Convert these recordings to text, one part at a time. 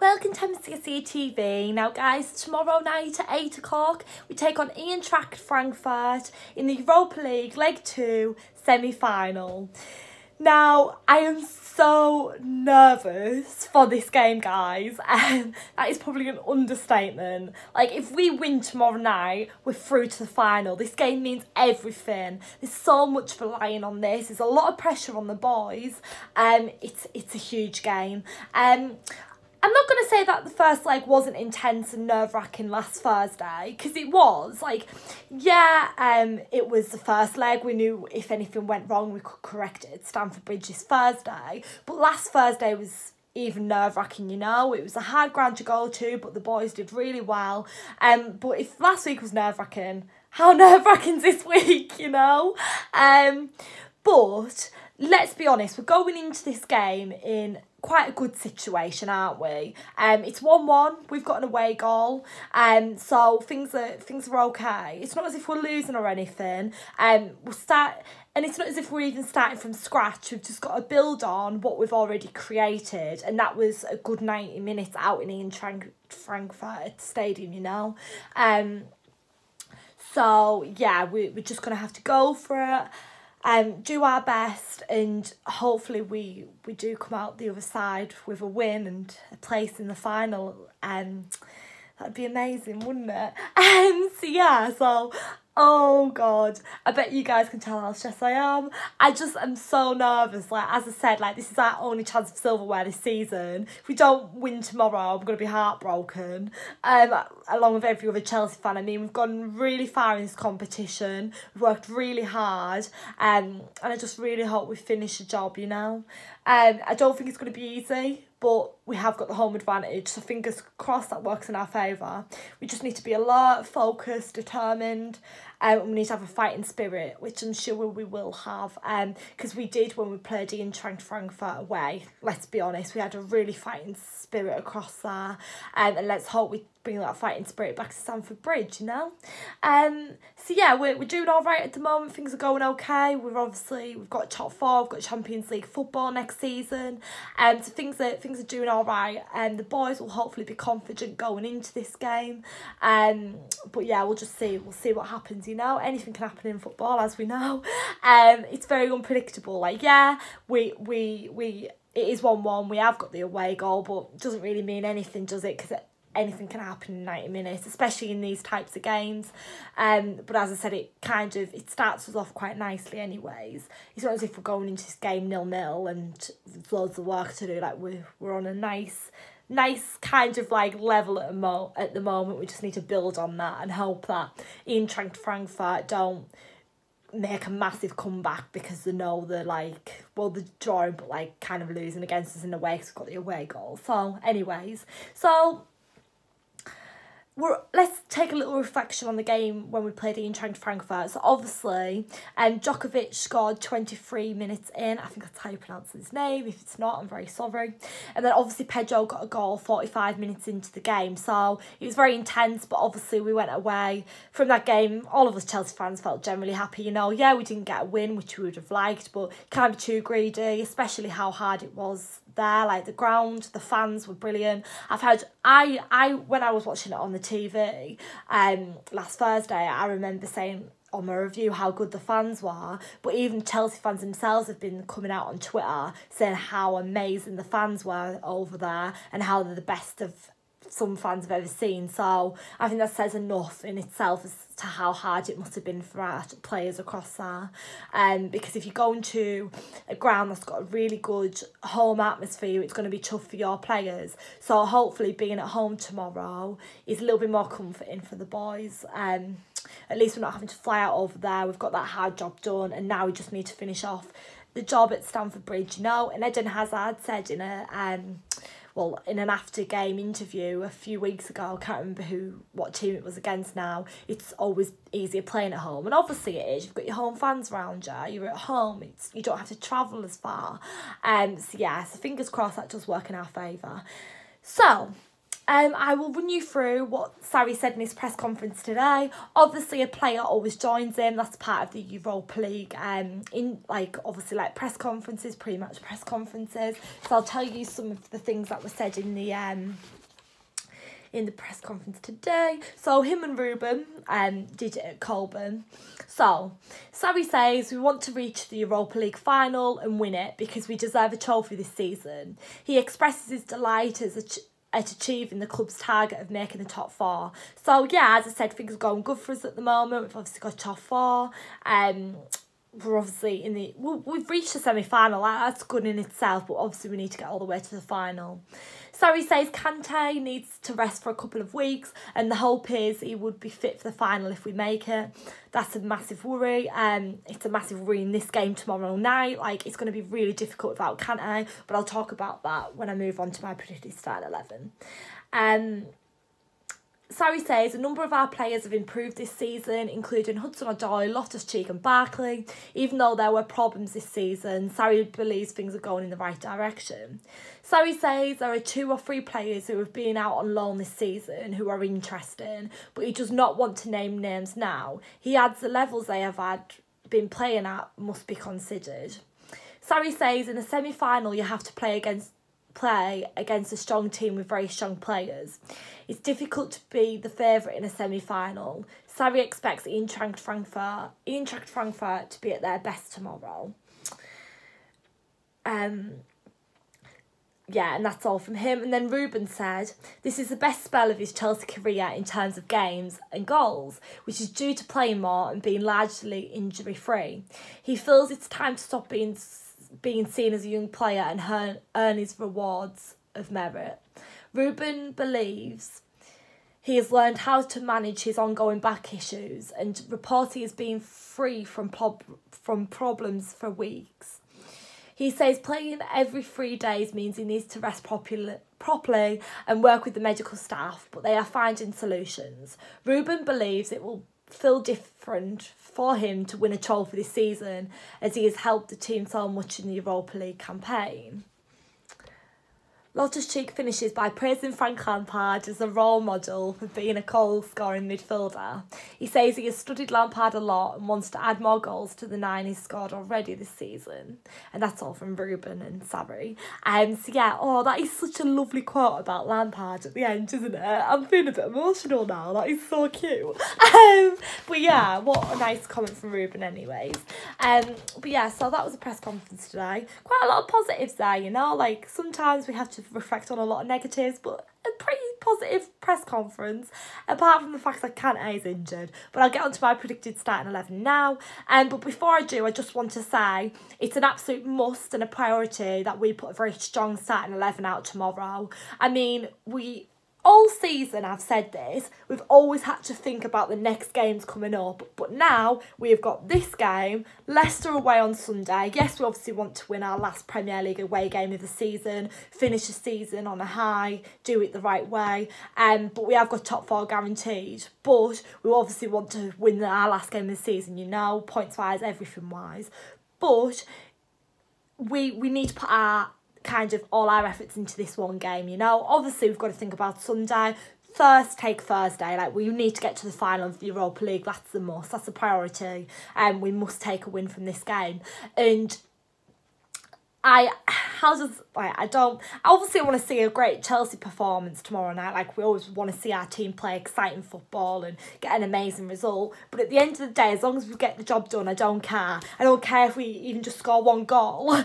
Welcome to MCSE TV. Now guys, tomorrow night at 8 o'clock we take on Eintracht Frankfurt in the Europa League Leg 2 semi-final. Now, I am so nervous for this game, guys. That is probably an understatement. Like, if we win tomorrow night, we're through to the final. This game means everything. There's so much relying on this. There's a lot of pressure on the boys. It's a huge game. I'm not going to say that the first leg wasn't intense and nerve-wracking last Thursday, because it was. Like, yeah, it was the first leg. We knew if anything went wrong, we could correct it at Stamford Bridge this Thursday. But last Thursday was even nerve-wracking, you know. It was a hard ground to go to, but the boys did really well. But if last week was nerve-wracking, how nerve-wracking's this week, you know? But let's be honest, we're going into this game in quite a good situation, aren't we? It's 1-1. We've got an away goal, so things are okay. It's not as if we're losing or anything. And it's not as if we're even starting from scratch. We've just got to build on what we've already created, and that was a good 90 minutes out in Eintracht Frankfurt Stadium, you know. So yeah, we're just gonna have to go for it. Do our best, and hopefully we do come out the other side with a win and a place in the final. That'd be amazing, wouldn't it? So yeah, oh God, I bet you guys can tell how stressed I am. I just am so nervous. Like, as I said, like, this is our only chance of silverware this season. If we don't win tomorrow, I'm going to be heartbroken. Along with every other Chelsea fan. I mean, we've gone really far in this competition. We've worked really hard. And I just really hope we finish the job, you know. I don't think it's going to be easy, but we have got the home advantage, so fingers crossed that works in our favour. We just need to be alert, focused, determined, and we need to have a fighting spirit, which I'm sure we will have, because we did when we played Eintracht Frankfurt away. Let's be honest, we had a really fighting spirit across there, and let's hope we bring that fighting spirit back to Stamford Bridge, you know. So yeah, we're doing all right at the moment. Things are going okay. We've got top 4. We've got Champions League football next season, so things are doing all right. And the boys will hopefully be confident going into this game. But yeah, we'll see what happens, you know. Anything can happen in football, as we know. It's very unpredictable. Like, yeah, it is 1-1. We have got the away goal, but it doesn't really mean anything, does it? Because anything can happen in 90 minutes, especially in these types of games. But as I said, it starts us off quite nicely anyways. It's not as if we're going into this game 0-0 and there's loads of work to do. Like, we're on a nice kind of like level at the moment. We just need to build on that and hope that Eintracht Frankfurt don't make a massive comeback, because they know they're like, well, they're drawing but like kind of losing against us in a way because we've got the away goal. So anyways, let's take a little reflection on the game when we played Eintracht Frankfurt. So obviously, Djokovic scored 23 minutes in. I think that's how you pronounce his name. If it's not, I'm very sorry. And then obviously Pedro got a goal 45 minutes into the game. So it was very intense, but obviously we went away from that game. All of us Chelsea fans felt generally happy, you know. Yeah, we didn't get a win, which we would have liked, but can't be too greedy, especially how hard it was there. Like, the ground, the fans were brilliant. When I was watching it on the TV last Thursday, I remember saying on my review how good the fans were, but even Chelsea fans themselves have been coming out on Twitter saying how amazing the fans were over there and how they're the best of some fans I've ever seen. So I think that says enough in itself as to how hard it must have been for our players across there. Because if you go into a ground that's got a really good home atmosphere, it's going to be tough for your players. So hopefully being at home tomorrow is a little bit more comforting for the boys. At least we're not having to fly out over there. We've got that hard job done, and now we just need to finish off the job at Stamford Bridge, you know. And Eden Hazard said in an after-game interview a few weeks ago, I can't remember what team it was against now, it's always easier playing at home. And obviously it is. You've got your home fans around you. You're at home. You don't have to travel as far. So fingers crossed that does work in our favour. So, I will run you through what Sarri said in his press conference today. Obviously, a player always joins him. That's part of the Europa League. Obviously, press conferences, pre-match press conferences. So I'll tell you some of the things that were said in the press conference today. So him and Ruben did it at Colburn. So Sarri says, we want to reach the Europa League final and win it because we deserve a trophy this season. He expresses his delight at achieving the club's target of making the top four. So yeah, as I said, things are going good for us at the moment. We've obviously got top four. We're obviously we've reached the semi-final. That's good in itself, but obviously we need to get all the way to the final. Sarri says Kante needs to rest for a couple of weeks, and the hope is he would be fit for the final if we make it. That's a massive worry. It's a massive worry in this game tomorrow night. It's going to be really difficult without Kante, but I'll talk about that when I move on to my predicted starting 11. Sarri says a number of our players have improved this season, including Hudson-Odoi, Loftus-Cheek and Barkley. Even though there were problems this season, Sarri believes things are going in the right direction. Sarri says there are 2 or 3 players who have been out on loan this season who are interesting, but he does not want to name names now. He adds the levels they have been playing at must be considered. Sarri says in a semi-final you have to play against a strong team with very strong players. It's difficult to be the favourite in a semi-final. Sarri expects Eintracht Frankfurt to be at their best tomorrow. Yeah, and that's all from him. And then Ruben said, this is the best spell of his Chelsea career in terms of games and goals, which is due to playing more and being largely injury-free. He feels it's time to stop being seen as a young player and earn his rewards of merit. Ruben believes he has learned how to manage his ongoing back issues and reports he has been free from problems for weeks. He says playing every 3 days means he needs to rest properly and work with the medical staff, but they are finding solutions. Ruben believes it will feel different for him to win a trophy this season as he has helped the team so much in the Europa League campaign. Loftus-Cheek finishes by praising Frank Lampard as a role model for being a goal-scoring midfielder. He says he has studied Lampard a lot and wants to add more goals to the 9 he's scored already this season. And that's all from Ruben and Sarri. That is such a lovely quote about Lampard at the end, isn't it? I'm feeling a bit emotional now. That is so cute. What a nice comment from Ruben anyways. So that was a press conference today. Quite a lot of positives there, sometimes we have to reflect on a lot of negatives, but a pretty positive press conference, apart from the fact that Kante is injured. But I'll get on to my predicted starting 11 now. But before I do, I just want to say it's an absolute must and a priority that we put a very strong starting 11 out tomorrow. All season I've said this, we've always had to think about the next games coming up, but now we've got this game, Leicester away on Sunday. Yes, we obviously want to win our last Premier League away game of the season, finish the season on a high, do it the right way, but we have got top 4 guaranteed. But we obviously want to win our last game of the season, points-wise, everything-wise. But we need to put all our efforts into this one game, Obviously, we've got to think about Sunday. Take Thursday. We need to get to the final of the Europa League. That's the must. That's a priority. We must take a win from this game. And I obviously want to see a great Chelsea performance tomorrow night. We always want to see our team play exciting football and get an amazing result. But at the end of the day, as long as we get the job done, I don't care. I don't care if we even just score 1 goal.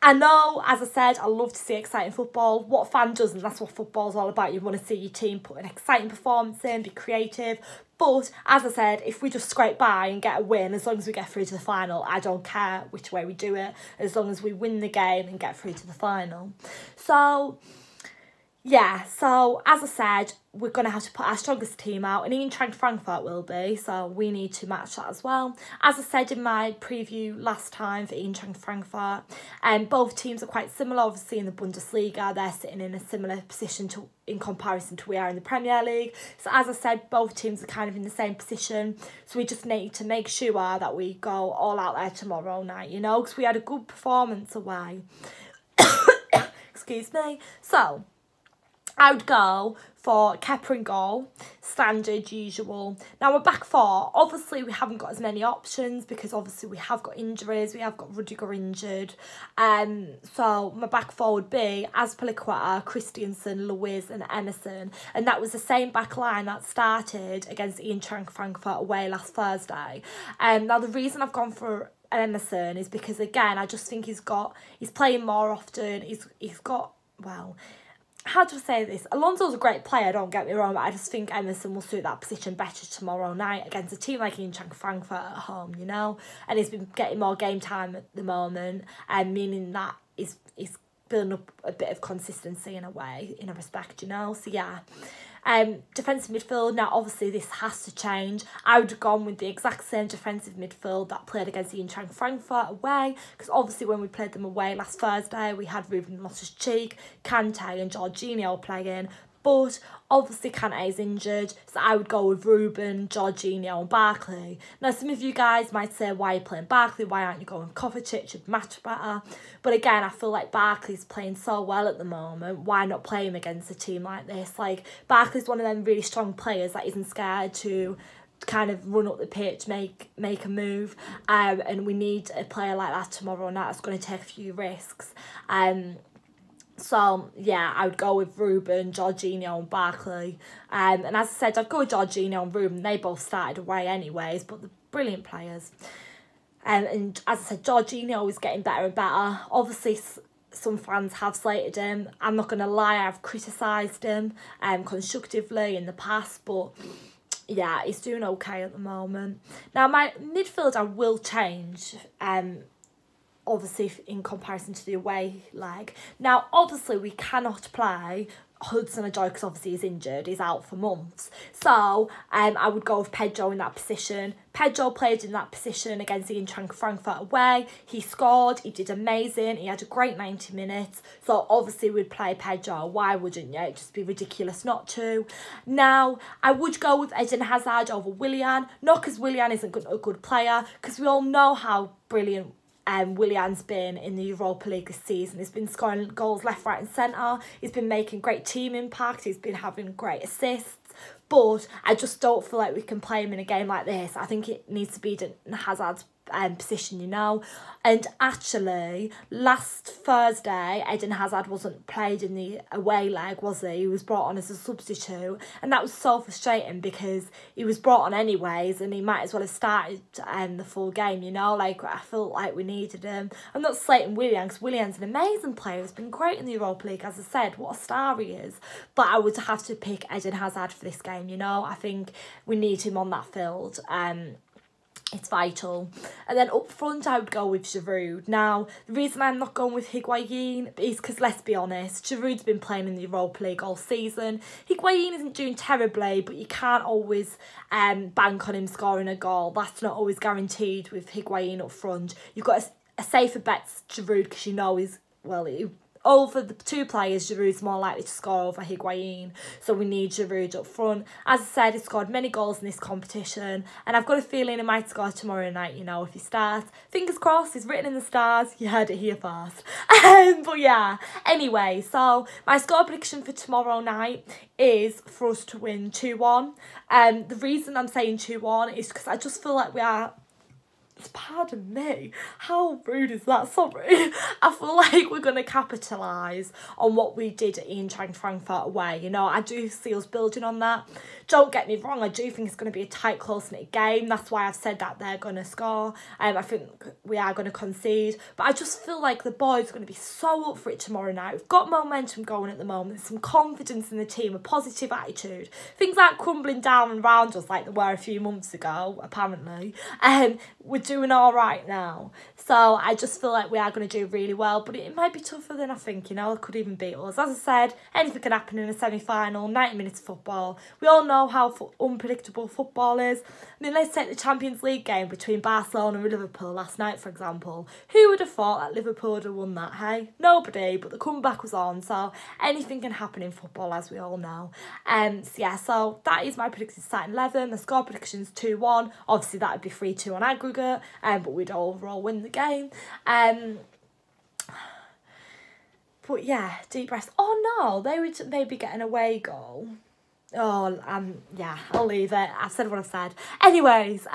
I know, as I said, I love to see exciting football. What fan doesn't? That's what football's all about. You want to see your team put an exciting performance in, be creative. But, as I said, if we just scrape by and get a win, as long as we get through to the final, I don't care which way we do it, as long as we win the game and get through to the final. So, as I said, we're going to have to put our strongest team out, and Eintracht Frankfurt will be, so we need to match that as well. As I said in my preview last time for Eintracht Frankfurt, both teams are quite similar. Obviously in the Bundesliga, they're sitting in a similar position in comparison to we are in the Premier League. So as I said, both teams are kind of in the same position, so we just need to make sure that we go all out there tomorrow night, because we had a good performance away. Excuse me. So I would go for Kepa in goal, standard, usual. Now, we're back four. Obviously, we haven't got as many options because obviously we have got injuries. We have got Rudiger injured. So my back four would be Azpilicueta, Christensen, Luiz and Emerson. And that was the same back line that started against Eintracht Frankfurt away last Thursday. Now, the reason I've gone for Emerson is because, again, I just think he's playing more often. He's got, well, how do I say this? Alonso's a great player, don't get me wrong, but I just think Emerson will suit that position better tomorrow night against a team like Eintracht Frankfurt at home, you know? And he's been getting more game time at the moment, meaning that he's building up a bit of consistency in a respect, you know? So, yeah. Defensive midfield, now obviously this has to change. I would have gone with the exact same defensive midfield that played against the Eintracht Frankfurt away, because obviously when we played them away last Thursday we had Ruben Loftus-Cheek, Kante and Jorginho playing, but obviously Kante is injured, so I would go with Ruben, Jorginho and Barkley. Now some of you guys might say, why are you playing Barkley, why aren't you going Kovacic, it'd match better? But again, I feel like Barkley's playing so well at the moment, why not play him against a team like this? Like, Barkley's one of them really strong players that isn't scared to kind of run up the pitch, make a move, and we need a player like that tomorrow night that's going to take a few risks. So, yeah, I would go with Ruben, Jorginho and Barkley. And as I said, I'd go with Jorginho and Ruben. They both started away anyways, but they're brilliant players. And as I said, Jorginho is getting better and better. Obviously, some fans have slated him. I'm not going to lie, I've criticised him constructively in the past, but yeah, he's doing okay at the moment. Now, my midfield I will change, obviously in comparison to the away leg. Now, obviously, we cannot play Hudson-Odoi because obviously he's injured, he's out for months. So, I would go with Pedro in that position. Pedro played in that position against the Eintracht Frankfurt away. He scored, he did amazing, he had a great 90 minutes. So, obviously, we'd play Pedro. Why wouldn't you? It'd just be ridiculous not to. Now, I would go with Eden Hazard over Willian. Not because Willian isn't a good player, because we all know how brilliant Willian's been in the Europa League this season. He's been scoring goals left, right and centre. He's been making great team impact. He's been having great assists. But I just don't feel like we can play him in a game like this. I think it needs to be Hazard's position, you know. And actually, last Thursday, Eden Hazard wasn't played in the away leg, was he? He was brought on as a substitute. And that was so frustrating because he was brought on anyways and he might as well have started the full game, you know. Like, I felt like we needed him. I'm not slating Willian because Willian's an amazing player. He's been great in the Europa League, as I said. What a star he is. But I would have to pick Eden Hazard for this game, you know. I think we need him on that field. It's vital. And then up front, I would go with Giroud. Now, the reason I'm not going with Higuain is because, let's be honest, Giroud's been playing in the Europa League all season. Higuain isn't doing terribly, but you can't always bank on him scoring a goal. That's not always guaranteed with Higuain up front. You've got a safer bet Giroud because you know he's, well, over the two players, Giroud's more likely to score over Higuain, so we need Giroud up front. As I said, he scored many goals in this competition, and I've got a feeling he might score tomorrow night, you know, if he starts. Fingers crossed, he's written in the stars, you heard it here first. But yeah, anyway, so my score prediction for tomorrow night is for us to win 2-1. The reason I'm saying 2-1 is because I just feel like we are... Pardon me, how rude is that? Sorry. I feel like we're going to capitalise on what we did at Eintracht Frankfurt away. You know, I do see us building on that. Don't get me wrong, I do think it's going to be a tight, close-knit game. That's why I've said that they're going to score. I think we are going to concede. But I just feel like the boys are going to be so up for it tomorrow night. We've got momentum going at the moment, some confidence in the team, a positive attitude. Things aren't crumbling down around us like they were a few months ago, apparently. We're doing all right now. So I just feel like we are going to do really well, but it might be tougher than I think, you know. It could even beat us. As I said, anything can happen in a semi-final, 90 minutes of football. We all know how unpredictable football is. I mean, let's take the Champions League game between Barcelona and Liverpool last night, for example. Who would have thought that Liverpool would have won that, hey? Nobody, but the comeback was on, so anything can happen in football, as we all know. So yeah, so that is my predicted starting 11. The score prediction's 2-1. Obviously, that would be 3-2 on aggregate, but we'd overall win the game. But yeah, deep breaths. Oh no, they would maybe get an away goal. Oh, yeah, I'll leave it. I've said what I've said. Anyways,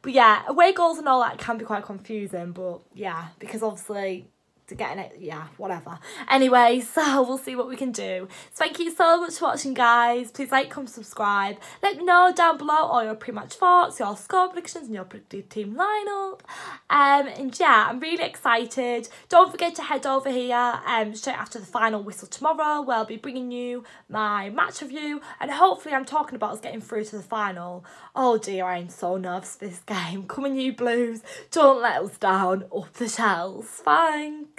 but yeah, away goals and all that can be quite confusing, but yeah, because obviously to get it, yeah, whatever. Anyway, so we'll see what we can do. So thank you so much for watching, guys. Please like, comment, subscribe. Let me know down below all your pre-match thoughts, your score predictions and your predicted team lineup. And yeah, I'm really excited. Don't forget to head over here straight after the final whistle tomorrow, where I'll be bringing you my match review, and hopefully I'm talking about us getting through to the final. Oh dear, I'm so nervous for this game. Come on, you Blues. Don't let us down. Up the shells. Thanks.